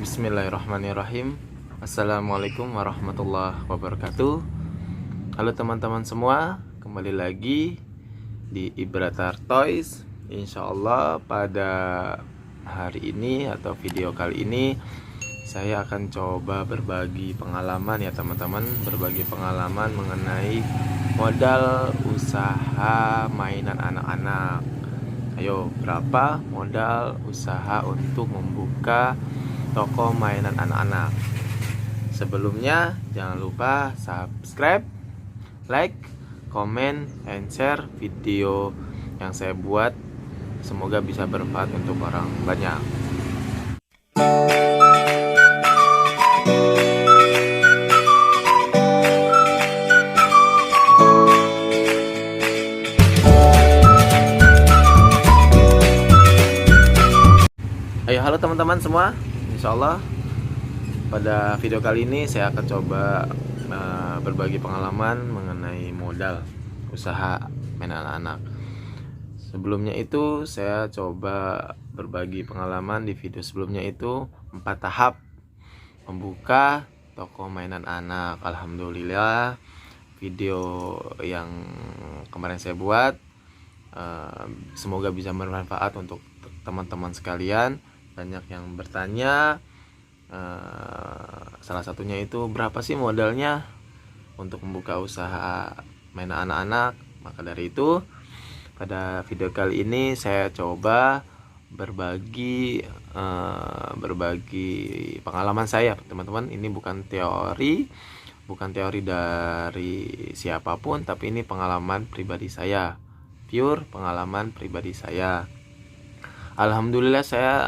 Bismillahirrahmanirrahim. Assalamualaikum warahmatullahi wabarakatuh. Halo teman-teman semua, kembali lagi di Ibratar Toys. Insya Allah pada hari ini atau video kali ini saya akan coba berbagi pengalaman ya teman-teman. Berbagi pengalaman mengenai modal usaha mainan anak-anak. Ayo, berapa modal usaha untuk membuka toko mainan anak-anak? Sebelumnya jangan lupa subscribe, like, comment, and share video yang saya buat. Semoga bisa bermanfaat untuk orang banyak. Ayo, halo teman-teman semua. Insya Allah pada video kali ini saya akan coba berbagi pengalaman mengenai modal usaha mainan anak-anak. Sebelumnya itu saya coba berbagi pengalaman di video sebelumnya itu 4 tahap membuka toko mainan anak. Alhamdulillah video yang kemarin saya buat semoga bisa bermanfaat untuk teman-teman sekalian. Banyak yang bertanya, salah satunya itu berapa sih modalnya untuk membuka usaha mainan anak-anak. Maka dari itu pada video kali ini saya coba berbagi pengalaman saya teman-teman. Ini bukan teori dari siapapun, tapi ini pengalaman pribadi saya, pure pengalaman pribadi saya. Alhamdulillah saya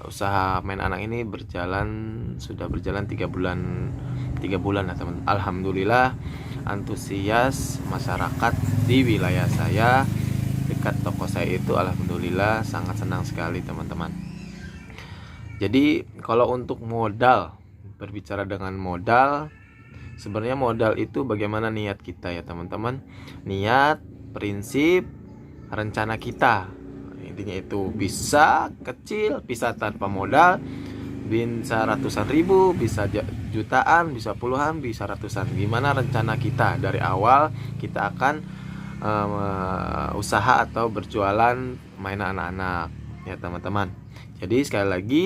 usaha main anak ini sudah berjalan 3 bulan ya teman. Alhamdulillah antusias masyarakat di wilayah saya dekat toko saya itu alhamdulillah sangat senang sekali teman-teman. Jadi kalau untuk modal, berbicara dengan modal, sebenarnya modal itu bagaimana niat kita ya teman-teman. Niat, prinsip, rencana kita. Intinya itu bisa kecil, bisa tanpa modal, bisa ratusan ribu, bisa jutaan, bisa puluhan, bisa ratusan. Gimana rencana kita dari awal kita akan usaha atau berjualan mainan anak-anak ya teman-teman. Jadi sekali lagi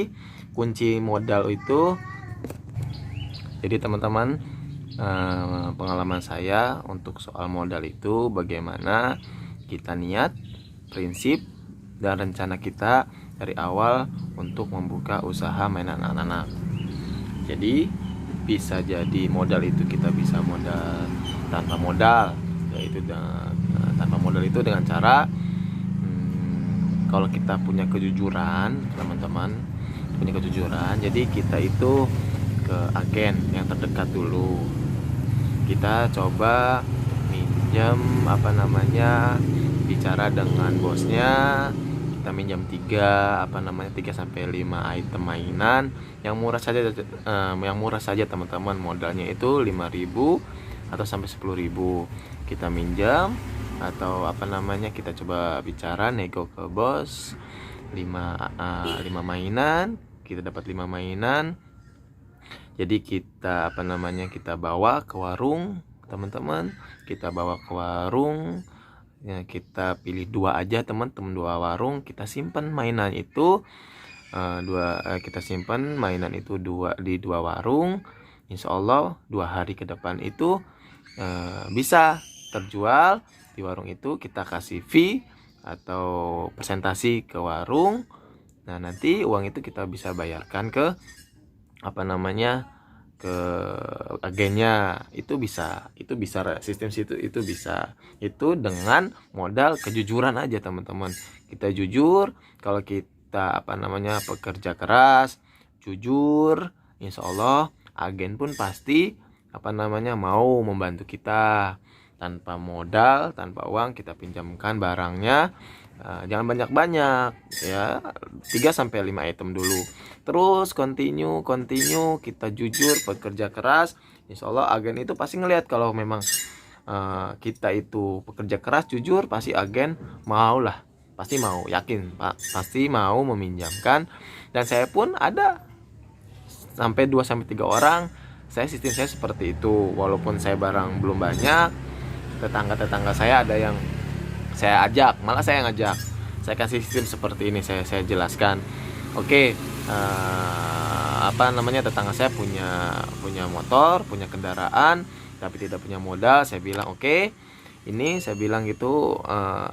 kunci modal itu, jadi teman-teman, pengalaman saya untuk soal modal itu bagaimana kita niat, prinsip, dan rencana kita dari awal untuk membuka usaha mainan anak-anak. Jadi bisa jadi modal itu kita bisa modal tanpa modal, yaitu tanpa modal itu dengan cara kalau kita punya kejujuran teman-teman, jadi kita itu ke agen yang terdekat dulu. Kita coba minjem bicara dengan bosnya. Kita minjam 3 sampai 5 item mainan yang murah saja teman-teman. Modalnya itu 5.000 atau sampai 10.000 kita minjam, atau kita coba bicara nego ke bos 5 mainan. Kita dapat 5 mainan, jadi kita kita bawa ke warung teman-teman. Kita bawa ke warung ya, kita pilih 2 aja teman-teman, 2 warung. Kita simpan mainan itu kita simpan mainan itu di 2 warung. Insya Allah 2 hari ke depan itu bisa terjual di warung itu. Kita kasih fee atau presentasi ke warung. Nah nanti uang itu kita bisa bayarkan ke ke agennya. Itu bisa sistem situ, itu bisa. Itu dengan modal kejujuran aja teman-teman. Kita jujur, kalau kita pekerja keras, jujur, insya Allah agen pun pasti mau membantu kita. Tanpa modal, tanpa uang, kita pinjamkan barangnya. Jangan banyak-banyak ya, 3-5 item dulu. Terus continue kita jujur, bekerja keras. Insya Allah agen itu pasti ngelihat kalau memang kita itu pekerja keras, jujur, pasti agen pasti mau, yakin Pak, pasti mau meminjamkan. Dan saya pun ada sampai 2 sampai 3 orang. Sistem saya seperti itu. Walaupun saya barang belum banyak, tetangga-tetangga saya ada yang saya ajak, malah saya ngajak. Saya kasih sistem seperti ini, saya jelaskan. Oke, tetangga saya punya motor, punya kendaraan, tapi tidak punya modal. Saya bilang oke, ini saya bilang gitu,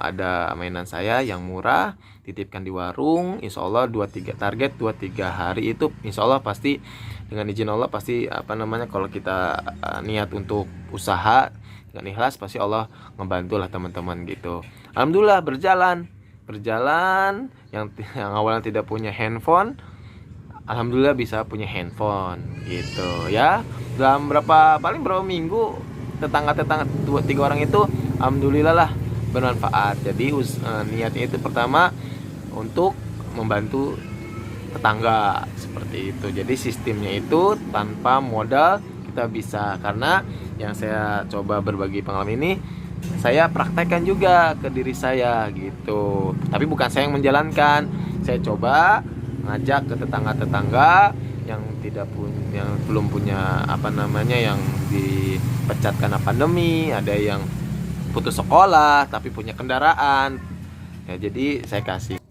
ada mainan saya yang murah, titipkan di warung. Insya Allah 2-3 target 2-3 hari itu insya Allah pasti, dengan izin Allah pasti kalau kita niat untuk usaha dengan ikhlas, pasti Allah ngebantu lah teman-teman gitu. Alhamdulillah berjalan yang awalnya tidak punya handphone, alhamdulillah bisa punya handphone gitu ya. Dalam paling berapa minggu, tetangga 2-3 orang itu alhamdulillah lah bermanfaat. Jadi niatnya itu pertama untuk membantu tetangga seperti itu. Jadi sistemnya itu tanpa modal kita bisa, karena yang saya coba berbagi pengalaman ini saya praktekkan juga ke diri saya gitu. Tapi bukan saya yang menjalankan, saya coba ngajak ke tetangga-tetangga yang belum punya yang dipecat karena pandemi, ada yang putus sekolah tapi punya kendaraan ya, jadi saya kasih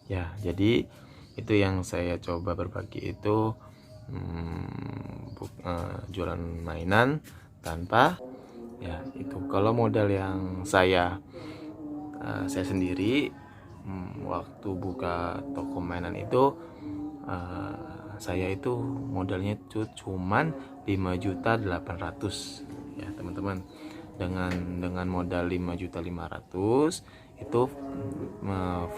ya. Jadi itu yang saya coba berbagi itu, jualan mainan tanpa ya itu. Kalau modal yang saya sendiri, waktu buka toko mainan itu, saya itu modalnya cuman 5.800.000 ya teman-teman. Dengan modal 5.500.000 itu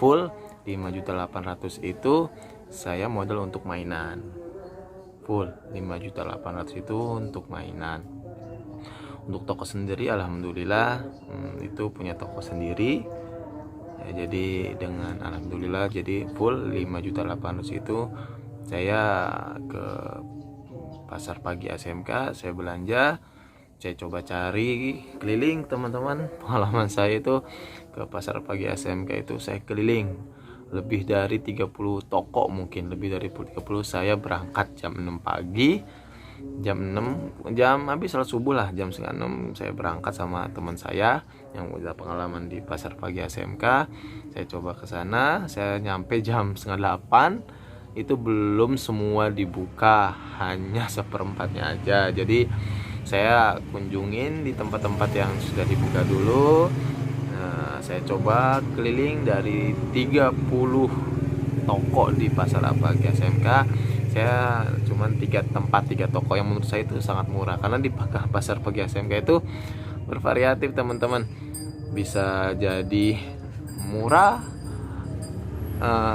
full 5.800.000 itu saya modal untuk mainan. Full 5.800.000 itu untuk mainan. Untuk toko sendiri alhamdulillah itu punya toko sendiri ya, jadi dengan alhamdulillah jadi full 5.800.000 itu saya ke pasar pagi SMK, saya belanja, saya coba cari keliling teman-teman. Pengalaman saya itu ke pasar pagi SMK itu saya keliling lebih dari 30 toko, mungkin lebih dari 30. Saya berangkat jam 6 pagi, jam habis salat subuh lah, jam 5:30 saya berangkat sama teman saya yang udah pengalaman di pasar pagi SMK. Saya coba ke sana, saya nyampe jam 7:30, itu belum semua dibuka, hanya seperempatnya aja. Jadi saya kunjungin di tempat-tempat yang sudah dibuka dulu. Saya coba keliling dari 30 toko di pasar pagi SMK. Saya cuman 3 toko yang menurut saya itu sangat murah, karena di pasar pagi SMK itu bervariatif teman-teman, bisa jadi murah,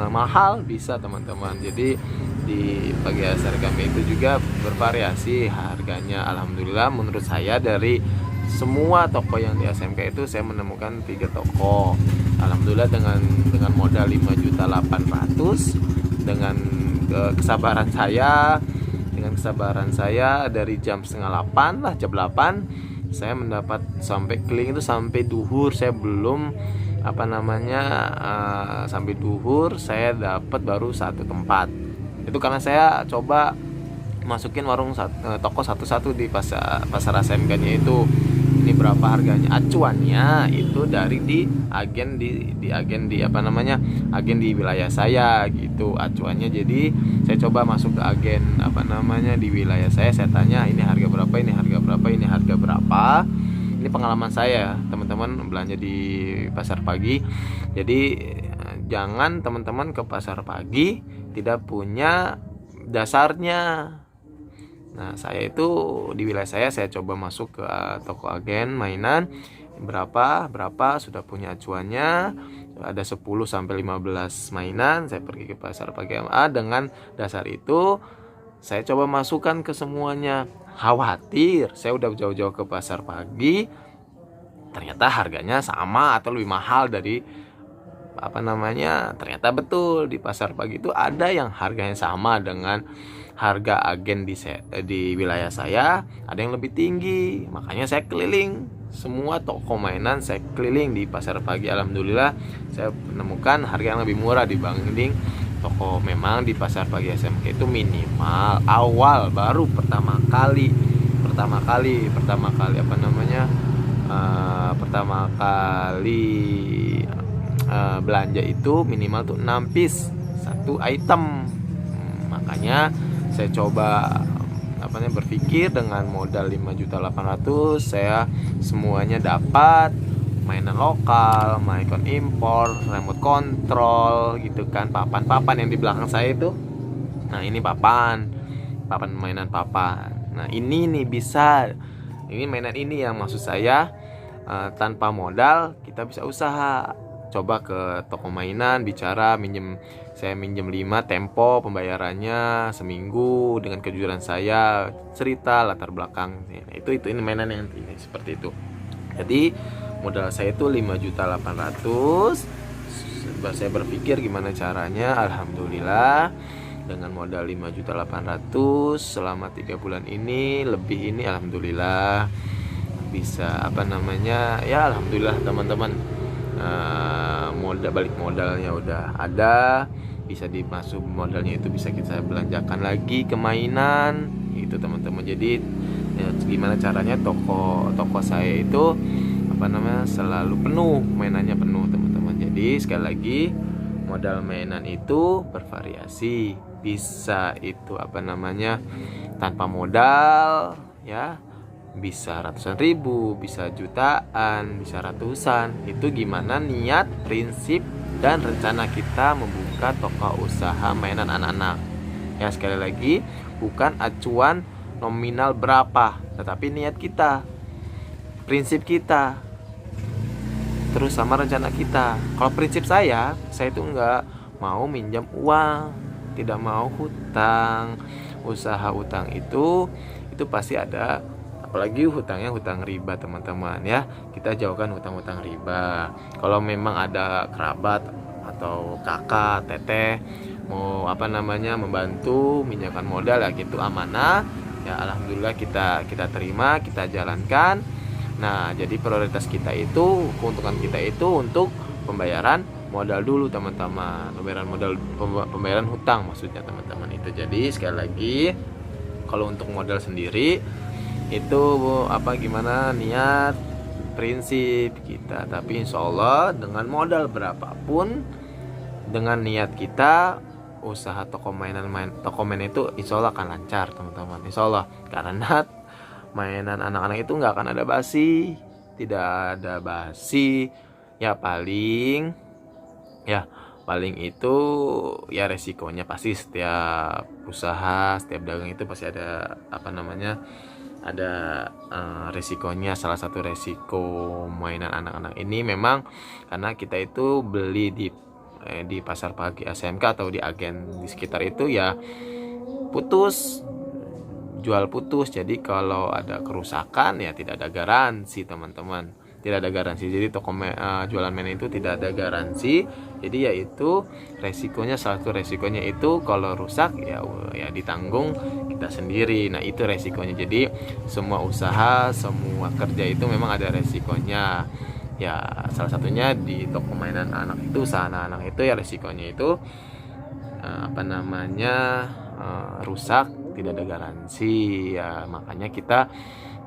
mahal bisa teman-teman. Jadi di pagi SMK itu juga bervariasi harganya. Alhamdulillah menurut saya dari semua toko yang di SMK itu saya menemukan 3 toko. Alhamdulillah dengan modal 5.800.000, dengan kesabaran saya dari jam 7:30 lah, jam 8 saya mendapat sampai keliling itu sampai duhur. Saya belum sampai duhur saya dapat baru 1 tempat. Itu karena saya coba masukin toko satu-satu di pasar SMK-nya itu. Ini berapa harganya, acuannya itu dari agen di wilayah saya gitu acuannya. Jadi saya coba masuk ke agen di wilayah saya tanya ini harga berapa, ini harga berapa, ini harga berapa. Ini pengalaman saya teman-teman belanja di pasar pagi. Jadi jangan teman-teman ke pasar pagi tidak punya dasarnya. Nah, saya itu di wilayah saya coba masuk ke toko agen mainan, berapa sudah punya acuannya, ada 10 sampai 15 mainan. Saya pergi ke pasar pagi MA dengan dasar itu, saya coba masukkan ke semuanya. Khawatir saya udah jauh-jauh ke pasar pagi, ternyata harganya sama atau lebih mahal dari ternyata betul di pasar pagi itu ada yang harganya sama dengan harga agen di wilayah saya, ada yang lebih tinggi. Makanya saya keliling semua toko mainan, saya keliling di pasar pagi. Alhamdulillah saya menemukan harga yang lebih murah dibanding toko memang di pasar pagi SMK itu minimal awal baru pertama kali apa namanya pertama kali belanja itu minimal tuh 6 piece satu item. Makanya saya coba berpikir dengan modal 5.800.000 saya semuanya dapat, mainan lokal, mainan impor, remote control gitu kan, papan yang di belakang saya itu. Nah, ini papan mainan papan. Nah, ini nih bisa. Ini mainan ini yang maksud saya tanpa modal kita bisa usaha. Coba ke toko mainan, bicara, saya minjem 5 tempo pembayarannya seminggu dengan kejujuran saya, cerita latar belakang. Nah, itu ini mainan yang ini seperti itu. Jadi modal saya itu 5.800.000. Saya berpikir gimana caranya, alhamdulillah dengan modal 5.800.000 selama 3 bulan ini lebih ini, alhamdulillah bisa ya alhamdulillah teman-teman, balik modalnya udah ada, bisa dimasuk modalnya itu bisa kita belanjakan lagi ke mainan itu teman-teman. Jadi ya, gimana caranya toko saya itu selalu penuh, mainannya penuh teman-teman. Jadi sekali lagi modal mainan itu bervariasi, bisa itu tanpa modal ya, bisa ratusan ribu, bisa jutaan, bisa ratusan. Itu gimana niat, prinsip, dan rencana kita membuka toko usaha mainan anak-anak. Ya, sekali lagi bukan acuan nominal berapa, tetapi niat kita, prinsip kita, terus sama rencana kita. Kalau prinsip saya itu enggak mau minjam uang, tidak mau hutang. Usaha utang itu pasti ada, apalagi hutangnya hutang riba teman-teman ya. Kita jauhkan hutang-hutang riba. Kalau memang ada kerabat atau kakak, teteh mau membantu minjamkan modal ya gitu, amanah ya, alhamdulillah kita terima, kita jalankan. Nah, jadi prioritas kita itu, keuntungan kita itu untuk pembayaran modal dulu teman-teman, pembayaran hutang maksudnya teman-teman itu. Jadi sekali lagi kalau untuk modal sendiri itu gimana niat, prinsip kita, tapi insya Allah dengan modal berapapun, dengan niat kita, usaha toko mainan itu insya Allah akan lancar teman-teman, insya Allah. Karena mainan anak-anak itu nggak akan ada basi, tidak ada basi ya, paling itu ya resikonya pasti setiap usaha, setiap dagang itu pasti ada ada resikonya. Salah satu resiko mainan anak-anak ini memang karena kita itu beli di pasar pagi SMK atau di agen di sekitar itu ya, jual putus. Jadi kalau ada kerusakan ya tidak ada garansi teman-teman, tidak ada garansi. Jadi toko jualan mainan itu tidak ada garansi. Jadi ya itu resikonya, salah satu resikonya itu kalau rusak ya ditanggung kita sendiri. Nah, itu resikonya. Jadi semua usaha, semua kerja itu memang ada resikonya. Ya, salah satunya di toko mainan anak itu, usaha anak-anak itu ya resikonya itu rusak, tidak ada garansi ya. Makanya kita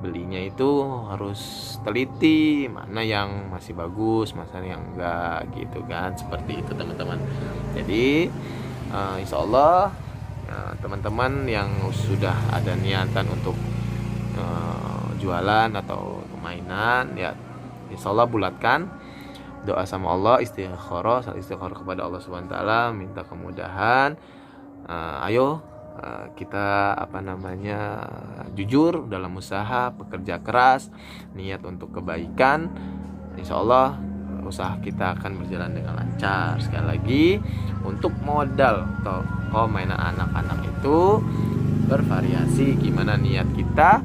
belinya itu harus teliti, mana yang masih bagus, mana yang enggak gitu kan, seperti itu teman-teman. Jadi insya Allah teman-teman yang sudah ada niatan untuk jualan atau mainan ya, insya Allah bulatkan doa sama Allah, istikharah kepada Allah SWT, minta kemudahan. Ayo kita jujur dalam usaha, bekerja keras, niat untuk kebaikan, insya Allah usaha kita akan berjalan dengan lancar. Sekali lagi, untuk modal toko mainan anak-anak itu bervariasi, gimana niat kita,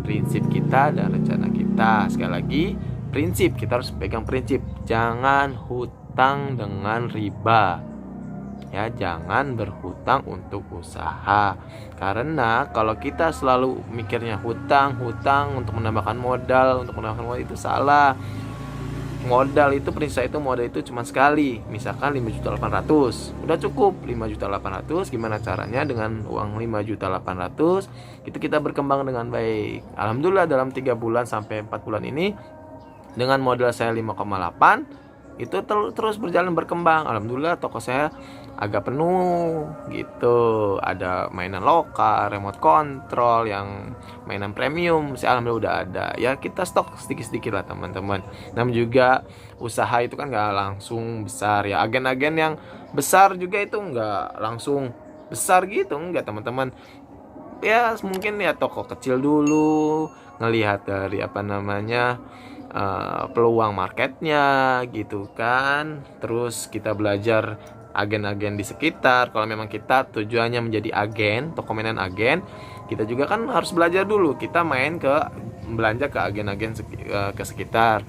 prinsip kita, dan rencana kita. Sekali lagi, prinsip, kita harus pegang prinsip, jangan hutang dengan riba ya, jangan berhutang untuk usaha. Karena kalau kita selalu mikirnya hutang untuk menambahkan modal, itu salah modal itu prinsip saya itu modal itu cuma sekali, misalkan 5.800.000, udah cukup 5.800.000. Gimana caranya dengan uang 5.800.000 itu kita berkembang dengan baik. Alhamdulillah dalam 3 bulan sampai 4 bulan ini dengan modal saya 5,8 itu terus berjalan berkembang. Alhamdulillah toko saya agak penuh gitu, ada mainan lokal, remote control yang mainan premium, saya alhamdulillah udah ada. Ya kita stok sedikit-sedikit lah teman-teman. Namun juga usaha itu kan nggak langsung besar ya, agen-agen yang besar juga itu nggak langsung besar gitu, enggak teman-teman. Ya mungkin ya toko kecil dulu, ngelihat dari peluang marketnya gitu kan. Terus kita belajar agen-agen di sekitar. Kalau memang kita tujuannya menjadi agen, toko mainan agen, kita juga kan harus belajar dulu. Kita belanja ke agen-agen ke sekitar.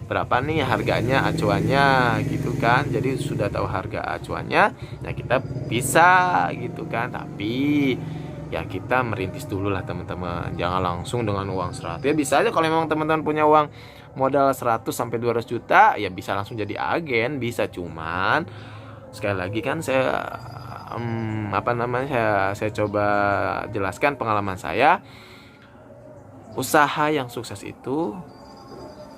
Berapa nih harganya, acuannya gitu kan. Jadi sudah tahu harga acuannya, nah kita bisa gitu kan. Tapi ya kita merintis dulu lah teman-teman. Jangan langsung dengan uang 100. Ya bisa aja kalau memang teman-teman punya uang modal 100 sampai 200 juta, ya bisa langsung jadi agen, bisa. Cuman sekali lagi kan saya saya coba jelaskan pengalaman saya. Usaha yang sukses itu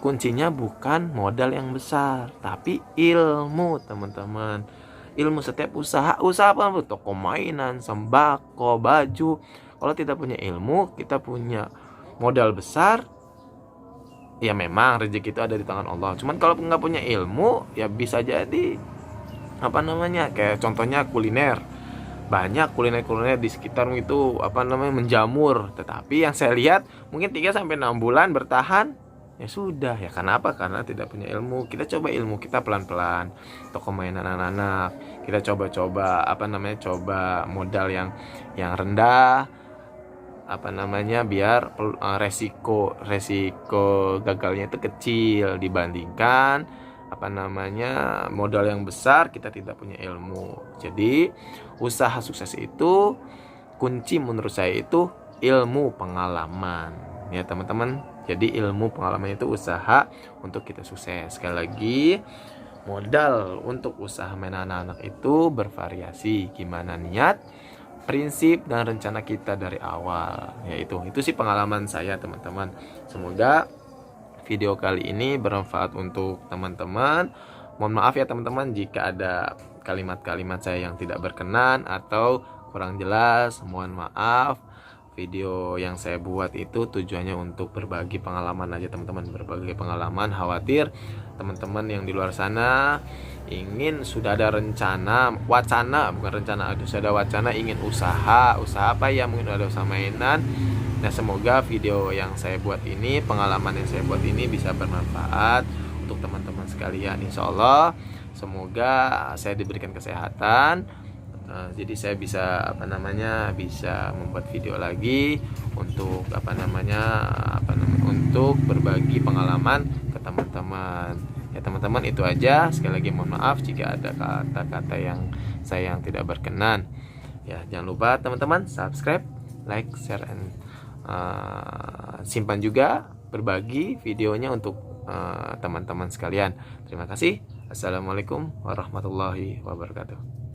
kuncinya bukan modal yang besar, tapi ilmu teman-teman. Ilmu setiap usaha apa? Toko mainan, sembako, baju. Kalau tidak punya ilmu, kita punya modal besar, ya memang rezeki itu ada di tangan Allah. Cuman kalau nggak punya ilmu, ya bisa jadi kayak contohnya kuliner. Banyak kuliner di sekitar itu menjamur, tetapi yang saya lihat mungkin 3 sampai 6 bulan bertahan, ya sudah. Ya kenapa? Karena tidak punya ilmu. Kita coba ilmu kita pelan-pelan. Toko mainan anak-anak, kita coba coba modal yang rendah, biar resiko gagalnya itu kecil dibandingkan modal yang besar kita tidak punya ilmu. Jadi usaha sukses itu kunci menurut saya itu ilmu pengalaman ya teman-teman. Jadi ilmu pengalaman itu usaha untuk kita sukses. Sekali lagi, modal untuk usaha mainan anak-anak itu bervariasi. Gimana niat, prinsip dan rencana kita dari awal. Itu sih pengalaman saya teman-teman. Semoga video kali ini bermanfaat untuk teman-teman. Mohon maaf ya teman-teman jika ada kalimat-kalimat saya yang tidak berkenan atau kurang jelas. Mohon maaf. Video yang saya buat itu tujuannya untuk berbagi pengalaman aja teman-teman. Berbagi pengalaman. Khawatir teman-teman yang di luar sana sudah ada wacana ingin usaha apa ya, mungkin ada usaha mainan. Nah semoga video yang saya buat ini, pengalaman yang saya buat ini bisa bermanfaat untuk teman-teman sekalian. Insya Allah semoga saya diberikan kesehatan, jadi saya bisa bisa membuat video lagi untuk untuk berbagi pengalaman ke teman-teman. Ya teman-teman, itu aja. Sekali lagi mohon maaf jika ada kata-kata yang tidak berkenan. Ya jangan lupa teman-teman subscribe, like, share, and simpan juga, berbagi videonya untuk teman-teman sekalian. Terima kasih. Assalamualaikum warahmatullahi wabarakatuh.